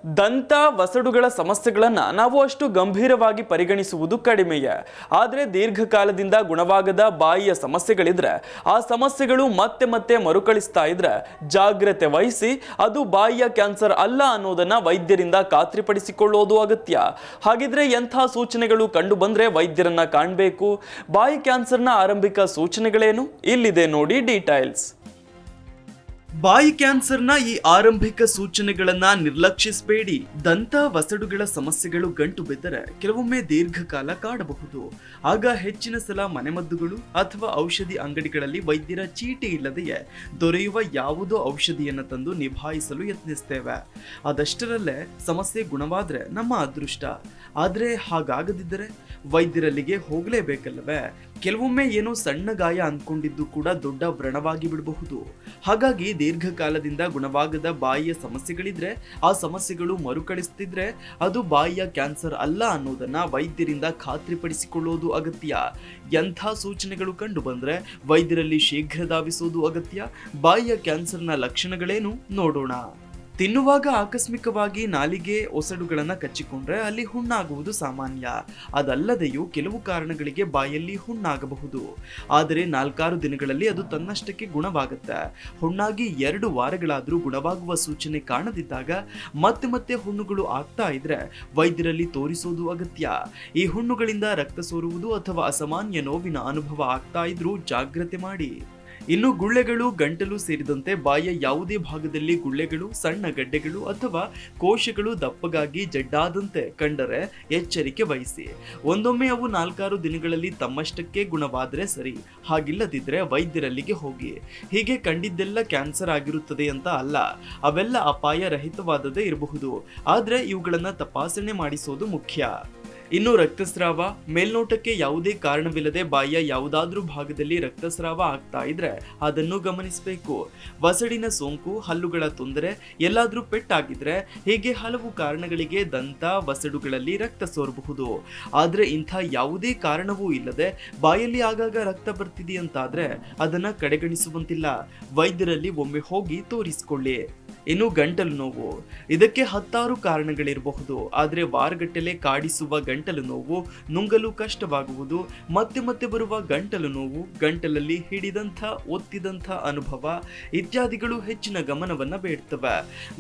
ದಂತ ವಸಡುಗಳ ಸಮಸ್ಯೆಗಳನ್ನು ನಾವು ಅಷ್ಟು ಗಂಭೀರವಾಗಿ ಪರಿಗಣಿಸುವುದು ಕಡಿಮೆಯೇ. ಆದರೆ ದೀರ್ಘಕಾಲದಿಂದ ಗುಣವಾಗದ ಬಾಯಿಯ ಸಮಸ್ಯೆಗಳಿದ್ರೆ ಆ ಸಮಸ್ಯೆಗಳು ಮತ್ತೆ ಮತ್ತೆ ಮರುಕಳಿಸ್ತಾ ಇದ್ರೆ ಜಾಗ್ರತೆ ವಹಿಸಿ ಅದು ಬಾಯಿಯ ಕ್ಯಾನ್ಸರ್ ಅಲ್ಲ ಅನ್ನೋದನ್ನ ವೈದ್ಯರಿಂದ ಖಾತ್ರಿಪಡಿಸಿಕೊಳ್ಳೋದು ಅಗತ್ಯ. ಹಾಗಿದ್ರೆ ಎಂಥ ಸೂಚನೆಗಳು ಕಂಡು ಬಂದ್ರೆ ವೈದ್ಯರನ್ನ ಕಾಣಬೇಕು? ಬಾಯಿ ಕ್ಯಾನ್ಸರ್ನ ಆರಂಭಿಕ ಸೂಚನೆಗಳೇನು? ಇಲ್ಲಿದೆ ನೋಡಿ ಡೀಟೇಲ್ಸ್. ಬಾಯಿ ಕ್ಯಾನ್ಸರ್ನ ಈ ಆರಂಭಿಕ ಸೂಚನೆಗಳನ್ನ ನಿರ್ಲಕ್ಷಿಸಬೇಡಿ. ದಂತ ವಸಡುಗಳ ಸಮಸ್ಯೆಗಳು ಗಂಟು ಬಿದ್ದರೆ ಕೆಲವೊಮ್ಮೆ ದೀರ್ಘಕಾಲ ಕಾಡಬಹುದು. ಆಗ ಹೆಚ್ಚಿನ ಸಲ ಮನೆಮದ್ದುಗಳು ಅಥವಾ ಔಷಧಿ ಅಂಗಡಿಗಳಲ್ಲಿ ವೈದ್ಯರ ಚೀಟಿ ಇಲ್ಲದೆಯೇ ದೊರೆಯುವ ಯಾವುದೋ ಔಷಧಿಯನ್ನು ತಂದು ನಿಭಾಯಿಸಲು ಯತ್ನಿಸ್ತೇವೆ. ಅದಷ್ಟರಲ್ಲೇ ಸಮಸ್ಯೆ ಗುಣವಾದ್ರೆ ನಮ್ಮ ಅದೃಷ್ಟ. ಆದ್ರೆ ಹಾಗಾಗದಿದ್ದರೆ ವೈದ್ಯರಲ್ಲಿಗೆ ಹೋಗಲೇಬೇಕಲ್ಲವೇ? ಕೆಲವೊಮ್ಮೆ ಏನೋ ಸಣ್ಣ ಗಾಯ ಅಂದ್ಕೊಂಡಿದ್ದು ಕೂಡ ದೊಡ್ಡ ವ್ರಣವಾಗಿ ಬಿಡಬಹುದು. ಹಾಗಾಗಿ ದೀರ್ಘಕಾಲದಿಂದ ಗುಣವಾಗದ ಬಾಯಿಯ ಸಮಸ್ಯೆಗಳಿದ್ರೆ, ಆ ಸಮಸ್ಯೆಗಳು ಮರುಕಳಿಸ್ತಿದ್ರೆ ಅದು ಬಾಯಿಯ ಕ್ಯಾನ್ಸರ್ ಅಲ್ಲ ಅನ್ನೋದನ್ನ ವೈದ್ಯರಿಂದ ಖಾತ್ರಿಪಡಿಸಿಕೊಳ್ಳೋದು ಅಗತ್ಯ. ಎಂಥ ಸೂಚನೆಗಳು ಕಂಡು ಬಂದ್ರೆ ವೈದ್ಯರಲ್ಲಿ ಶೀಘ್ರ ಧಾವಿಸೋದು ಅಗತ್ಯ. ಬಾಯಿಯ ಕ್ಯಾನ್ಸರ್ನ ಲಕ್ಷಣಗಳೇನು ನೋಡೋಣ. ತಿನ್ನುವಾಗ ಆಕಸ್ಮಿಕವಾಗಿ ನಾಲಿಗೆ ಒಸಡುಗಳನ್ನ ಕಚ್ಚಿಕೊಂಡ್ರೆ ಅಲ್ಲಿ ಹುಣ್ಣಾಗುವುದು ಸಾಮಾನ್ಯ. ಅದಲ್ಲದೆಯೂ ಕೆಲವು ಕಾರಣಗಳಿಗೆ ಬಾಯಲ್ಲಿ ಹುಣ್ಣಾಗಬಹುದು. ಆದರೆ 4-6 ದಿನಗಳಲ್ಲಿ ಅದು ತನ್ನಷ್ಟಕ್ಕೆ ಗುಣವಾಗುತ್ತೆ. ಹುಣ್ಣಾಗಿ 2 ವಾರಗಳಾದರೂ ಗುಣವಾಗುವ ಸೂಚನೆ ಕಾಣದಿದ್ದಾಗ ಮತ್ತೆ ಮತ್ತೆ ಹುಣ್ಣುಗಳು ಆಗ್ತಾ ಇದ್ರೆ ವೈದ್ಯರಲ್ಲಿ ತೋರಿಸೋದು ಅಗತ್ಯ. ಈ ಹುಣ್ಣುಗಳಿಂದ ರಕ್ತ ಸೋರುವುದು ಅಥವಾ ಅಸಾಮಾನ್ಯ ನೋವಿನ ಅನುಭವ ಆಗ್ತಾ ಇದ್ರೂ ಜಾಗ್ರತೆ ಮಾಡಿ. ಇನ್ನು ಗುಳ್ಳೆಗಳು, ಗಂಟಲು ಸೇರಿದಂತೆ ಬಾಯಿಯ ಯಾವುದೇ ಭಾಗದಲ್ಲಿ ಗುಳ್ಳೆಗಳು, ಸಣ್ಣ ಗಡ್ಡೆಗಳು ಅಥವಾ ಕೋಶಗಳು ದಪ್ಪಗಾಗಿ ಜಡ್ಡಾದಂತೆ ಕಂಡರೆ ಎಚ್ಚರಿಕೆ ವಹಿಸಿ. ಒಂದೊಮ್ಮೆ ಅವು 4-6 ದಿನಗಳಲ್ಲಿ ತಮ್ಮಷ್ಟಕ್ಕೆ ಗುಣವಾದ್ರೆ ಸರಿ, ಹಾಗಿಲ್ಲದಿದ್ರೆ ವೈದ್ಯರಲ್ಲಿಗೆ ಹೋಗಿ. ಹೀಗೆ ಕಂಡಿದ್ದೆಲ್ಲ ಕ್ಯಾನ್ಸರ್ ಆಗಿರುತ್ತದೆ ಅಂತ ಅಲ್ಲ, ಅವೆಲ್ಲ ಅಪಾಯ ರಹಿತವಾದದೇ ಇರಬಹುದು. ಆದ್ರೆ ಇವುಗಳನ್ನ ತಪಾಸಣೆ ಮಾಡಿಸೋದು ಮುಖ್ಯ. ಇನ್ನು ರಕ್ತಸ್ರಾವ, ಮೇಲ್ನೋಟಕ್ಕೆ ಯಾವುದೇ ಕಾರಣವಿಲ್ಲದೆ ಬಾಯಿಯ ಯಾವುದಾದ್ರೂ ಭಾಗದಲ್ಲಿ ರಕ್ತಸ್ರಾವ ಆಗ್ತಾ ಇದ್ರೆ ಅದನ್ನು ಗಮನಿಸಬೇಕು. ವಸಡಿನ ಸೋಂಕು, ಹಲ್ಲುಗಳ ತೊಂದರೆ, ಎಲ್ಲಾದ್ರೂ ಪೆಟ್ಟಾಗಿದ್ರೆ, ಹೀಗೆ ಹಲವು ಕಾರಣಗಳಿಗೆ ದಂತ ವಸಡುಗಳಲ್ಲಿ ರಕ್ತ ಸೋರಬಹುದು. ಆದ್ರೆ ಇಂಥ ಯಾವುದೇ ಕಾರಣವೂ ಇಲ್ಲದೆ ಬಾಯಲ್ಲಿ ಆಗಾಗ ರಕ್ತ ಬರ್ತಿದೆಯಂತಾದ್ರೆ ಅದನ್ನ ಕಡೆಗಣಿಸುವಂತಿಲ್ಲ. ವೈದ್ಯರಲ್ಲಿ ಒಮ್ಮೆ ಹೋಗಿ ತೋರಿಸಿಕೊಳ್ಳಿ. ಇನ್ನು ಗಂಟಲು ನೋವು, ಇದಕ್ಕೆ 10 ಕಾರಣಗಳಿರಬಹುದು. ಆದರೆ ವಾರಗಟ್ಟಲೆ ಕಾಡಿಸುವ ಗಂಟಲು ನೋವು, ನುಂಗಲು ಕಷ್ಟವಾಗುವುದು, ಮತ್ತೆ ಮತ್ತೆ ಬರುವ ಗಂಟಲು ನೋವು, ಗಂಟಲಲ್ಲಿ ಹಿಡಿದಂಥ ಒತ್ತಿದಂಥ ಅನುಭವ ಇತ್ಯಾದಿಗಳು ಹೆಚ್ಚಿನ ಗಮನವನ್ನ ಬೇಡ್ತವೆ.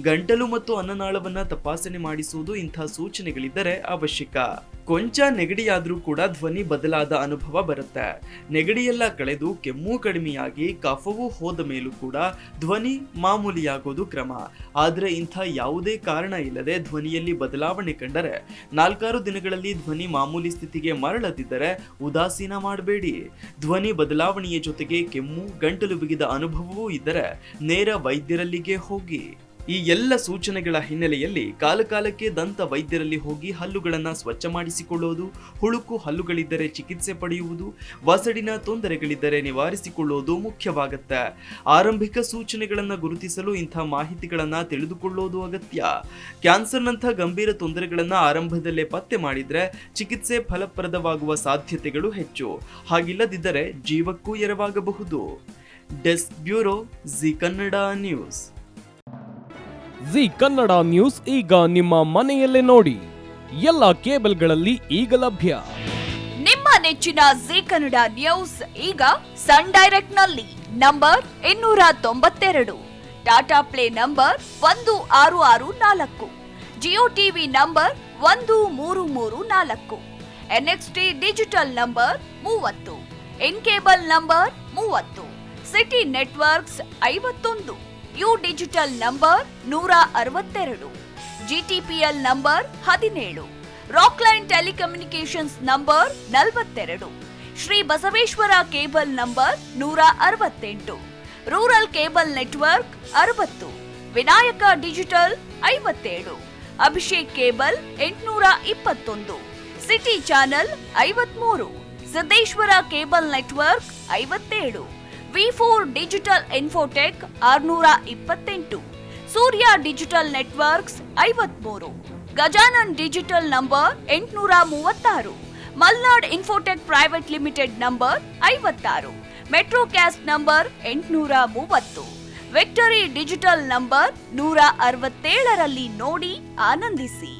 ಗಂಟಲು ಮತ್ತು ಅನ್ನನಾಳವನ್ನ ತಪಾಸಣೆ ಮಾಡಿಸುವುದು ಇಂಥ ಸೂಚನೆಗಳಿದ್ದರೆ ಅವಶ್ಯಕ. ಕೊಂಚ ನೆಗಡಿಯಾದ್ರೂ ಕೂಡ ಧ್ವನಿ ಬದಲಾದ ಅನುಭವ ಬರುತ್ತೆ. ನೆಗಡಿಯೆಲ್ಲ ಕಳೆದು ಕೆಮ್ಮು ಕಡಿಮೆಯಾಗಿ ಕಫವು ಹೋದ ಮೇಲೂ ಕೂಡ ಧ್ವನಿ ಮಾಮೂಲಿಯಾಗೋದು ಕ್ರಮ. ಆದ್ರೆ ಇಂಥ ಯಾವುದೇ ಕಾರಣ ಇಲ್ಲದೆ ಧ್ವನಿಯಲ್ಲಿ ಬದಲಾವಣೆ ಕಂಡರೆ, 4-6 ದಿನಗಳಲ್ಲಿ ಧ್ವನಿ ಮಾಮೂಲಿ ಸ್ಥಿತಿಗೆ ಮರಳದಿದ್ದರೆ ಉದಾಸೀನ ಮಾಡಬೇಡಿ. ಧ್ವನಿ ಬದಲಾವಣೆಯ ಜೊತೆಗೆ ಕೆಮ್ಮು, ಗಂಟಲು ಬಿಗಿದ ಅನುಭವವೂ ಇದ್ದರೆ ನೇರ ವೈದ್ಯರಲ್ಲಿಗೆ ಹೋಗಿ. ಈ ಎಲ್ಲ ಸೂಚನೆಗಳ ಹಿನ್ನೆಲೆಯಲ್ಲಿ ಕಾಲಕಾಲಕ್ಕೆ ದಂತ ವೈದ್ಯರಲ್ಲಿ ಹೋಗಿ ಹಲ್ಲುಗಳನ್ನು ಸ್ವಚ್ಛ ಮಾಡಿಸಿಕೊಳ್ಳುವುದು, ಹುಳುಕು ಹಲ್ಲುಗಳಿದ್ದರೆ ಚಿಕಿತ್ಸೆ ಪಡೆಯುವುದು, ವಸಡಿನ ತೊಂದರೆಗಳಿದ್ದರೆ ನಿವಾರಿಸಿಕೊಳ್ಳುವುದು ಮುಖ್ಯವಾಗುತ್ತೆ. ಆರಂಭಿಕ ಸೂಚನೆಗಳನ್ನು ಗುರುತಿಸಲು ಇಂಥ ಮಾಹಿತಿಗಳನ್ನು ತಿಳಿದುಕೊಳ್ಳುವುದು ಅಗತ್ಯ. ಕ್ಯಾನ್ಸರ್ನಂಥ ಗಂಭೀರ ತೊಂದರೆಗಳನ್ನು ಆರಂಭದಲ್ಲೇ ಪತ್ತೆ ಮಾಡಿದ್ರೆ ಚಿಕಿತ್ಸೆ ಫಲಪ್ರದವಾಗುವ ಸಾಧ್ಯತೆಗಳು ಹೆಚ್ಚು. ಹಾಗಿಲ್ಲದಿದ್ದರೆ ಜೀವಕ್ಕೂ ಎರವಾಗಬಹುದು. Desk bureau, Zee Kannada news. Zee Kannada news ಈಗ ನಿಮ್ಮ ಮನೆಯಲ್ಲೇ ನೋಡಿ. ಎಲ್ಲ ಕೇಬಲ್ಗಳಲ್ಲಿ ಈಗ ಲಭ್ಯ. ನಿಮ್ಮ ನೆಚ್ಚಿನ ಜಿ ಕನ್ನಡ ನ್ಯೂಸ್ ಈಗ ಸನ್ ಡೈರೆಕ್ಟ್ ನಲ್ಲಿ number 292, Tata play number 1664, Jio TV number 1334, NXT digital number 30, in cable number 30, city networks 51, U digital number 162, GTPL number 17, Rockline telecommunications number 42, Shri Basaveshwara cable number 168, rural cable network 60, Vinayaka digital 57, Abhishek cable 821, city channel 53, Siddeshwara cable network 57, V4 digital Infotech 628, Surya digital networks 53, Gajanan digital number 836, Malnad infotech private limited number 56, metro cast number 830, victory digital number 167ರಲ್ಲಿ ನೋಡಿ ಆನಂದಿಸಿ.